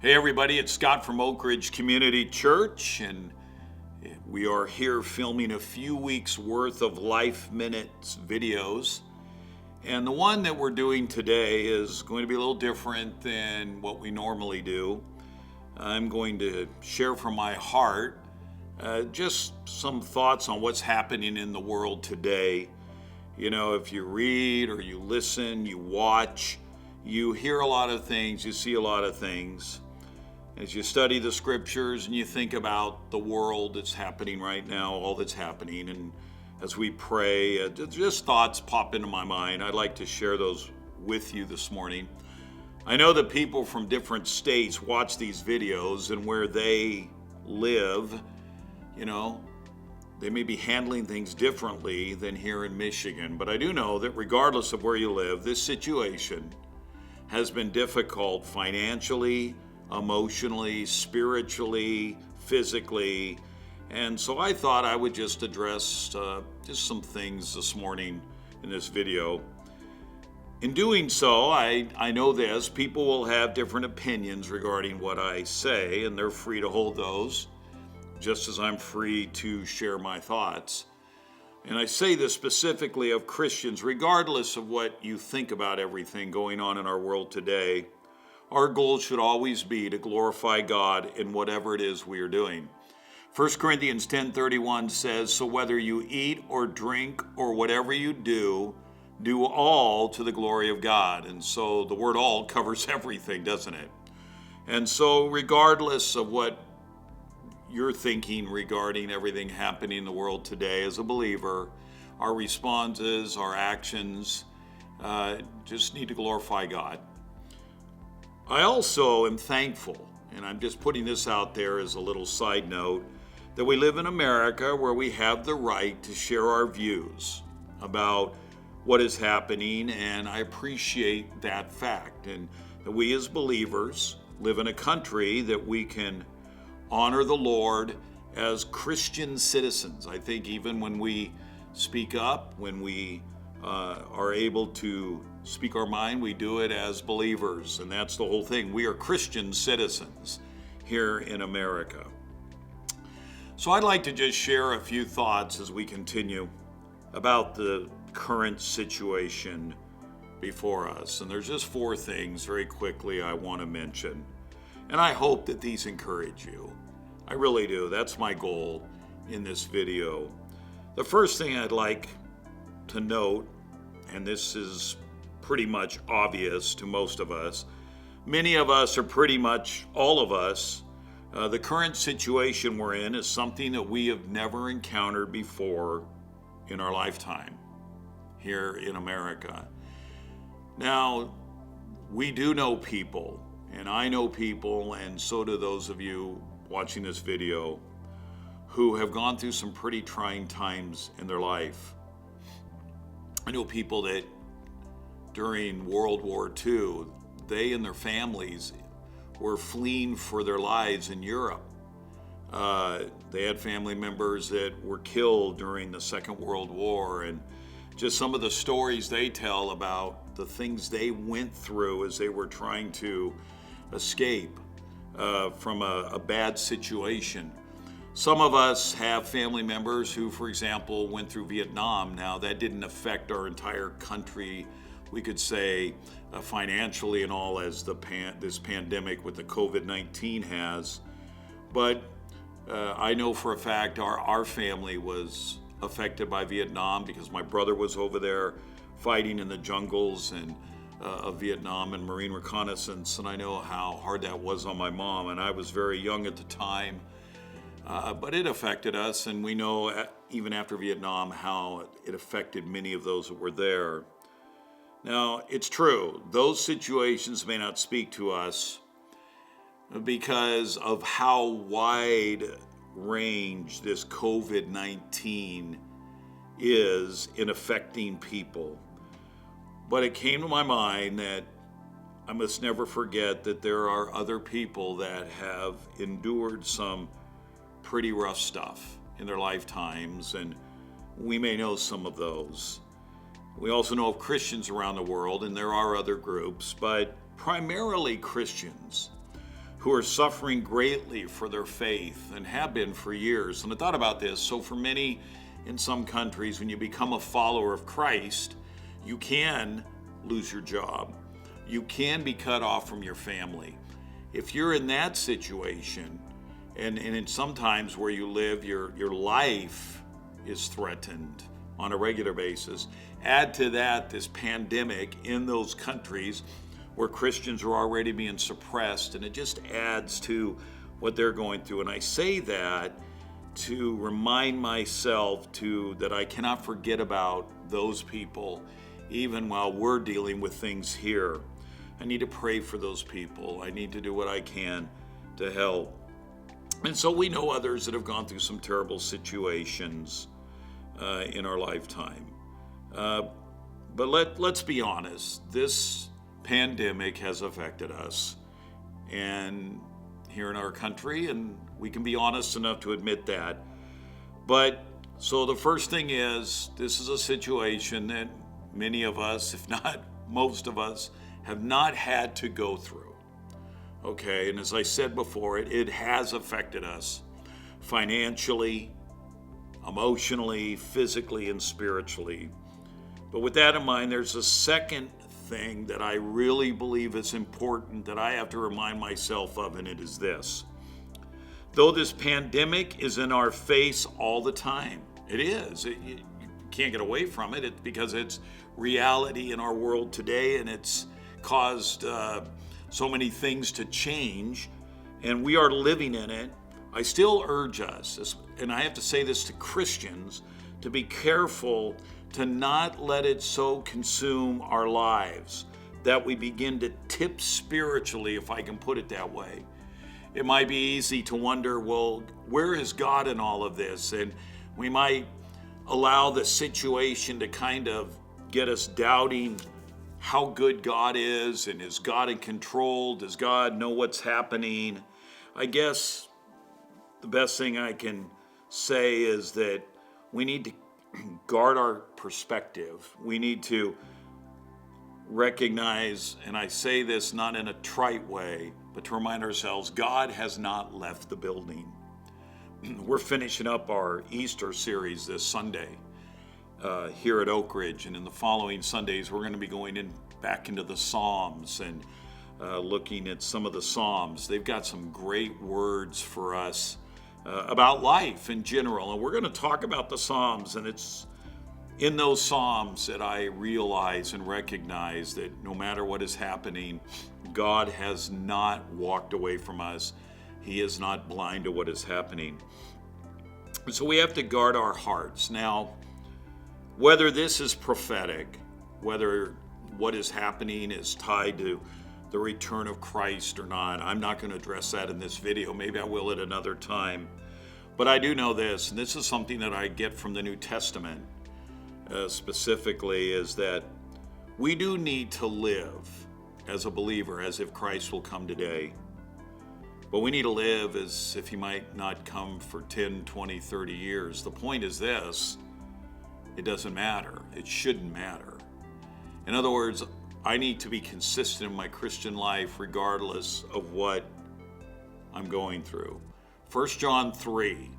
Hey everybody, it's Scott from Oak Ridge Community Church, and we are here filming a few weeks worth of Life Minutes videos. And the one that we're doing today is going to be a little different than what we normally do. I'm going to share from my heart just some thoughts on what's happening in the world today. You know, if you read or you listen, you watch, you hear a lot of things, you see a lot of things. As you study the scriptures and you think about the world that's happening right now, all that's happening, and as we pray, just thoughts pop into my mind. I'd like to share those with you this morning. I know that people from different states watch these videos, and where they live, you know, they may be handling things differently than here in Michigan. But I do know that regardless of where you live, this situation has been difficult financially, emotionally, spiritually, physically. And so I thought I would just address just some things this morning in this video. In doing so, I know this, people will have different opinions regarding what I say, and they're free to hold those, just as I'm free to share my thoughts. And I say this specifically of Christians, regardless of what you think about everything going on in our world today. Our goal should always be to glorify God in whatever it is we are doing. 1 Corinthians 10:31 says, "So whether you eat or drink or whatever you do all to the glory of God." And so the word all covers everything, doesn't it? And so regardless of what you're thinking regarding everything happening in the world today as a believer, our responses, our actions, just need to glorify God. I also am thankful, and I'm just putting this out there as a little side note, that we live in America where we have the right to share our views about what is happening, and I appreciate that fact. And that we as believers live in a country that we can honor the Lord as Christian citizens. I think even when we speak up, when we are able to speak our mind, we do it as believers, and that's the whole thing. We are Christian citizens here in America. So I'd like to just share a few thoughts as we continue about the current situation before us. And there's just four things very quickly I want to mention. And I hope that these encourage you. I really do. That's my goal in this video. The first thing I'd like to note, and this is pretty much obvious to most of us, many of us, or pretty much all of us, the current situation we're in is something that we have never encountered before in our lifetime here in America. Now, we do know people, and I know people, and so do those of you watching this video, who have gone through some pretty trying times in their life. I know people that during World War II, they and their families were fleeing for their lives in Europe. They had family members that were killed during the Second World War, and just some of the stories they tell about the things they went through as they were trying to escape from a bad situation. Some of us have family members who, for example, went through Vietnam. Now, that didn't affect our entire country, we could say, financially and all, as this pandemic with the COVID-19 has. But I know for a fact our family was affected by Vietnam because my brother was over there fighting in the jungles of Vietnam and Marine reconnaissance, and I know how hard that was on my mom, and I was very young at the time. But it affected us, and we know even after Vietnam how it affected many of those that were there. Now, it's true, those situations may not speak to us because of how wide range this COVID-19 is in affecting people. But it came to my mind that I must never forget that there are other people that have endured some pretty rough stuff in their lifetimes, and we may know some of those. We also know of Christians around the world, and there are other groups, but primarily Christians who are suffering greatly for their faith and have been for years. And I thought about this. So for many in some countries, when you become a follower of Christ, you can lose your job. You can be cut off from your family. If you're in that situation, and in sometimes where you live, your life is threatened on a regular basis. Add to that this pandemic in those countries where Christians are already being suppressed, and it just adds to what they're going through. And I say that to remind myself that I cannot forget about those people, even while we're dealing with things here. I need to pray for those people. I need to do what I can to help. And so we know others that have gone through some terrible situations in our lifetime. But let's be honest, this pandemic has affected us and here in our country, and we can be honest enough to admit that. But so the first thing is, this is a situation that many of us, if not most of us, have not had to go through. Okay, and as I said before, it has affected us financially, emotionally, physically, and spiritually. But with that in mind, there's a second thing that I really believe is important that I have to remind myself of, and it is this. Though this pandemic is in our face all the time, it is. You can't get away from it because it's reality in our world today, and it's caused so many things to change, and we are living in it. I still urge us, and I have to say this to Christians, to be careful to not let it so consume our lives that we begin to tip spiritually, if I can put it that way. It might be easy to wonder, well, where is God in all of this? And we might allow the situation to kind of get us doubting how good God is, and is God in control? Does God know what's happening? I guess the best thing I can say is that we need to guard our perspective. We need to recognize, and I say this not in a trite way, but to remind ourselves, God has not left the building. We're finishing up our Easter series this Sunday here at Oak Ridge, and in the following Sundays we're going to be going back into the Psalms and looking at some of the Psalms. They've got some great words for us about life in general, and we're going to talk about the Psalms. And it's in those Psalms that I realize and recognize that no matter what is happening, God has not walked away from us. He is not blind to what is happening. So we have to guard our hearts. Now, whether this is prophetic, whether what is happening is tied to the return of Christ or not, I'm not going to address that in this video. Maybe I will at another time. But I do know this, and this is something that I get from the New Testament specifically, is that we do need to live as a believer as if Christ will come today. But we need to live as if he might not come for 10, 20, 30 years. The point is this: it doesn't matter. It shouldn't matter. In other words, I need to be consistent in my Christian life regardless of what I'm going through. 1 John 3,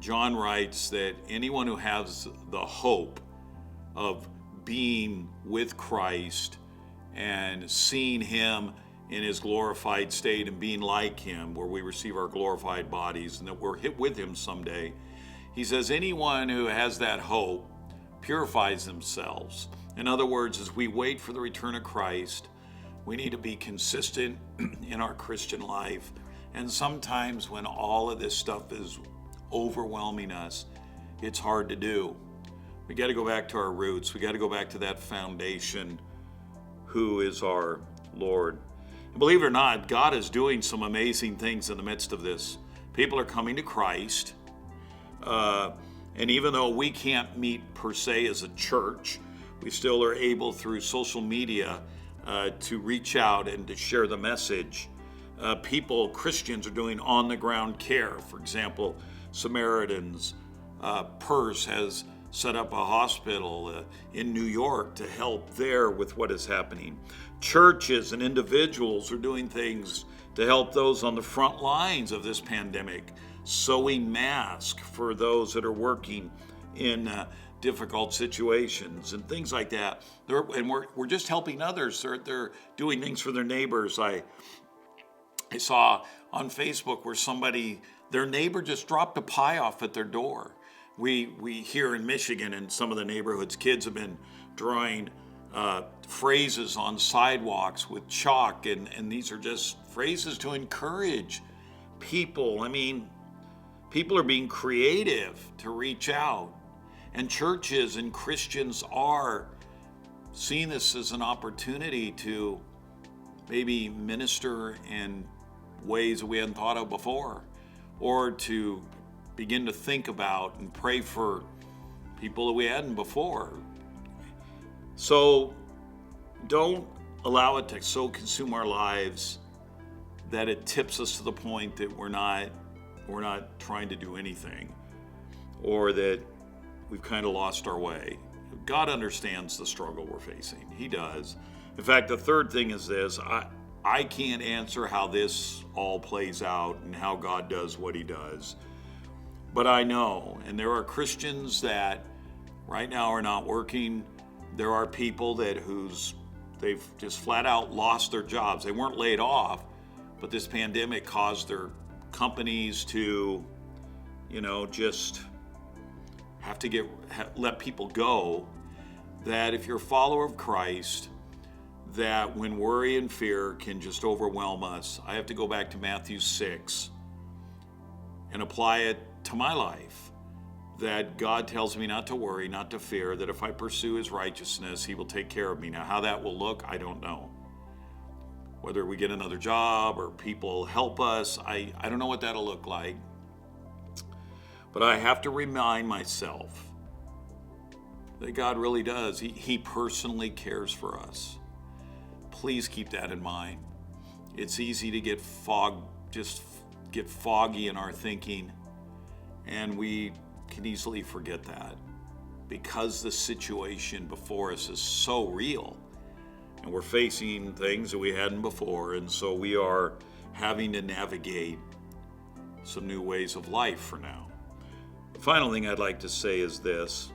John writes that anyone who has the hope of being with Christ and seeing him in his glorified state and being like him, where we receive our glorified bodies and that we're hit with him someday, he says anyone who has that hope purifies themselves. In other words, as we wait for the return of Christ, we need to be consistent in our Christian life. And sometimes when all of this stuff is overwhelming us, it's hard to do. We got to go back to our roots. We got to go back to that foundation, who is our Lord. And believe it or not, God is doing some amazing things in the midst of this. People are coming to Christ. And even though we can't meet per se as a church, we still are able through social media to reach out and to share the message. Christians are doing on-the-ground care. For example, Samaritans, Purse has set up a hospital in New York to help there with what is happening. churches and individuals are doing things to help those on the front lines of this pandemic, sewing masks for those that are working in difficult situations and things like that. We're just helping others. They're doing things for their neighbors. I saw on Facebook where their neighbor just dropped a pie off at their door. We here in Michigan, in some of the neighborhoods, kids have been drawing phrases on sidewalks with chalk, and these are just phrases to encourage people. I mean, people are being creative to reach out, and churches and Christians are seeing this as an opportunity to maybe minister in ways that we hadn't thought of before, or to begin to think about and pray for people that we hadn't before. So don't allow it to so consume our lives that it tips us to the point that we're not trying to do anything, or that we've kind of lost our way. God understands the struggle we're facing. He does. In fact, the third thing is this. I can't answer how this all plays out and how God does what he does. But I know, and there are Christians that right now are not working. There are people they've just flat out lost their jobs. They weren't laid off, but this pandemic caused their companies to, just have to let people go. That if you're a follower of Christ, that when worry and fear can just overwhelm us, I have to go back to Matthew 6 and apply it to my life. That God tells me not to worry, not to fear, that if I pursue his righteousness, he will take care of me. Now, how that will look, I don't know. Whether we get another job or people help us, I don't know what that'll look like. But I have to remind myself that God really does. He personally cares for us. Please keep that in mind. It's easy to get foggy in our thinking, and we can easily forget that because the situation before us is so real, and we're facing things that we hadn't before, and so we are having to navigate some new ways of life for now. The final thing I'd like to say is this,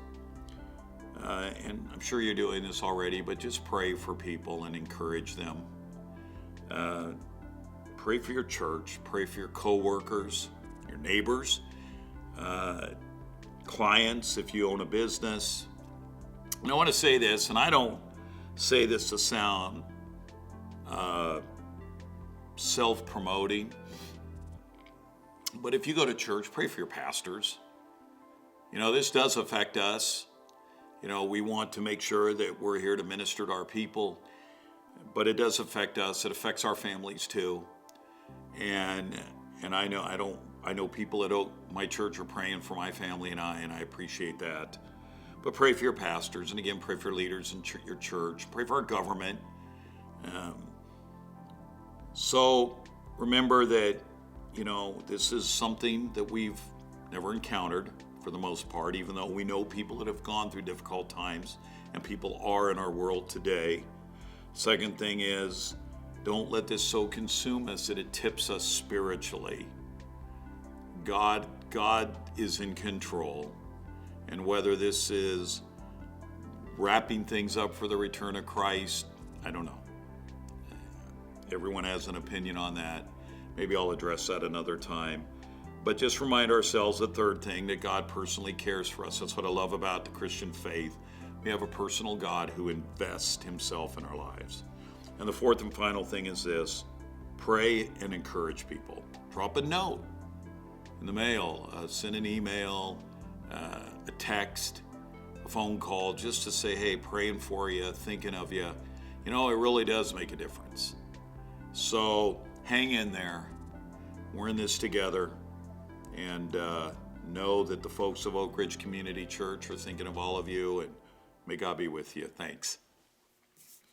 and I'm sure you're doing this already, but just pray for people and encourage them. Pray for your church, pray for your co-workers, your neighbors, clients if you own a business. And I want to say this, and I don't say this to sound self-promoting, but if you go to church, pray for your pastors. This does affect us. We want to make sure that we're here to minister to our people, but it does affect us. It affects our families too. And I know people at my church are praying for my family and I appreciate that. But pray for your pastors, and again, pray for leaders in your church. Pray for our government. So remember that, this is something that we've never encountered for the most part, even though we know people that have gone through difficult times, and people are in our world today. Second thing is, don't let this so consume us that it tips us spiritually. God is in control. And whether this is wrapping things up for the return of Christ, I don't know. Everyone has an opinion on that. Maybe I'll address that another time. But just remind ourselves, the third thing, that God personally cares for us. That's what I love about the Christian faith. We have a personal God who invests himself in our lives. And the fourth and final thing is this: pray and encourage people. Drop a note in the mail, send an email, a text, a phone call, just to say, hey, praying for you, thinking of you. It really does make a difference. So hang in there. We're in this together. And know that the folks of Oak Ridge Community Church are thinking of all of you, and may God be with you. Thanks.